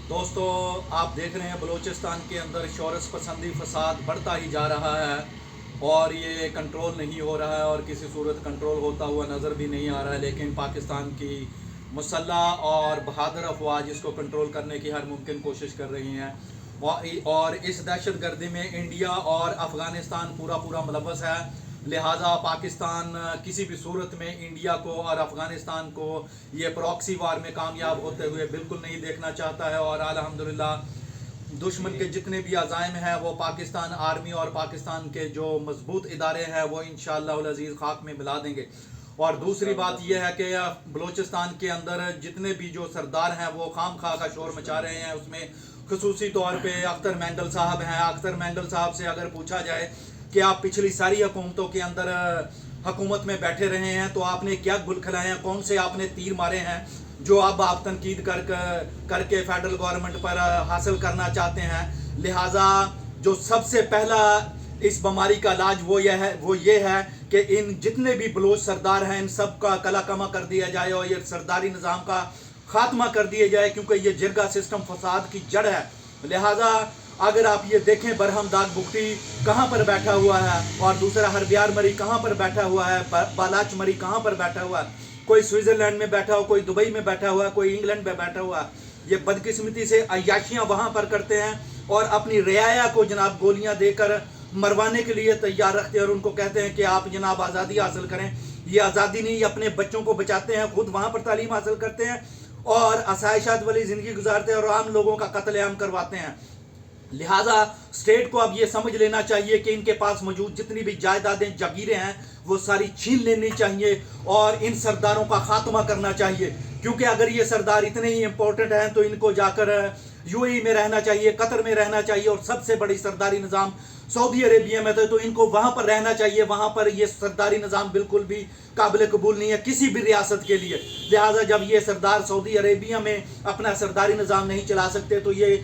دوستو آپ دیکھ رہے ہیں بلوچستان کے اندر شورش پسندی فساد بڑھتا ہی جا رہا ہے اور یہ کنٹرول نہیں ہو رہا ہے اور کسی صورت کنٹرول ہوتا ہوا نظر بھی نہیں آ رہا ہے، لیکن پاکستان کی مسلح اور بہادر افواج اس کو کنٹرول کرنے کی ہر ممکن کوشش کر رہی ہیں اور اس دہشت گردی میں انڈیا اور افغانستان پورا ملوث ہے۔ لہٰذا پاکستان کسی بھی صورت میں انڈیا کو اور افغانستان کو یہ پراکسی وار میں کامیاب ہوتے ہوئے بالکل نہیں دیکھنا چاہتا ہے، اور الحمدللہ دشمن کے جتنے بھی عزائم ہیں وہ پاکستان آرمی اور پاکستان کے جو مضبوط ادارے ہیں وہ انشاءاللہ العزیز خاک میں ملا دیں گے۔ اور دوسری بات یہ ہے کہ بلوچستان کے اندر جتنے بھی جو سردار ہیں وہ خام خواہ کا شور مچا رہے ہیں، اس میں خصوصی طور پہ اختر مینگل صاحب ہیں۔ اختر مینگل صاحب سے اگر پوچھا جائے کہ آپ پچھلی ساری حکومتوں کے اندر حکومت میں بیٹھے رہے ہیں تو آپ نے کیا گل کھلائے ہیں، کون سے آپ نے تیر مارے ہیں جو اب آپ تنقید کر کے فیڈرل گورنمنٹ پر حاصل کرنا چاہتے ہیں۔ لہٰذا جو سب سے پہلا اس بیماری کا علاج وہ یہ ہے کہ ان جتنے بھی بلوچ سردار ہیں ان سب کا کلا کما کر دیا جائے اور یہ سرداری نظام کا خاتمہ کر دیا جائے، کیونکہ یہ جرگہ سسٹم فساد کی جڑ ہے۔ لہٰذا اگر آپ یہ دیکھیں برہم داغ بگٹی کہاں پر بیٹھا ہوا ہے اور دوسرا ہربیار مری کہاں پر بیٹھا ہوا ہے، بالاچ مری کہاں پر بیٹھا ہوا ہے، کوئی سوئٹزرلینڈ میں بیٹھا ہوا، کوئی دبئی میں بیٹھا ہوا، کوئی انگلینڈ میں بیٹھا ہوا۔ یہ بدقسمتی سے عیاشیاں وہاں پر کرتے ہیں اور اپنی رعایا کو جناب گولیاں دے کر مروانے کے لیے تیار رکھتے ہیں اور ان کو کہتے ہیں کہ آپ جناب آزادی حاصل کریں۔ یہ آزادی نہیں، یہ اپنے بچوں کو بچاتے ہیں، خود وہاں پر تعلیم حاصل کرتے ہیں اور آسائشات والی زندگی گزارتے ہیں اور عام لوگوں کا قتل عام کرواتے ہیں۔ لہٰذا اسٹیٹ کو اب یہ سمجھ لینا چاہیے کہ ان کے پاس موجود جتنی بھی جائیدادیں جاگیریں ہیں وہ ساری چھین لینی چاہیے اور ان سرداروں کا خاتمہ کرنا چاہیے، کیونکہ اگر یہ سردار اتنے ہی امپورٹنٹ ہیں تو ان کو جا کر یو اے ای میں رہنا چاہیے، قطر میں رہنا چاہیے، اور سب سے بڑی سرداری نظام سعودی عربیہ میں تو ان کو وہاں پر رہنا چاہیے۔ وہاں پر یہ سرداری نظام بالکل بھی قابل قبول نہیں ہے کسی بھی ریاست کے لیے۔ لہٰذا جب یہ سردار سعودی عربیہ میں اپنا سرداری نظام نہیں چلا سکتے تو یہ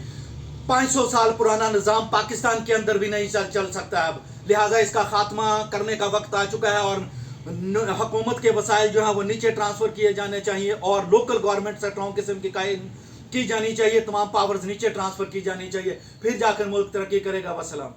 500 سال پرانا نظام پاکستان کے اندر بھی نہیں چل سکتا اب۔ لہٰذا اس کا خاتمہ کرنے کا وقت آ چکا ہے اور حکومت کے وسائل جو ہیں وہ نیچے ٹرانسفر کیے جانے چاہیے اور لوکل گورنمنٹ اسٹرانگ قسم کی قائم کی جانی چاہیے، تمام پاورز نیچے ٹرانسفر کی جانی چاہیے، پھر جا کر ملک ترقی کرے گا۔ وسلام۔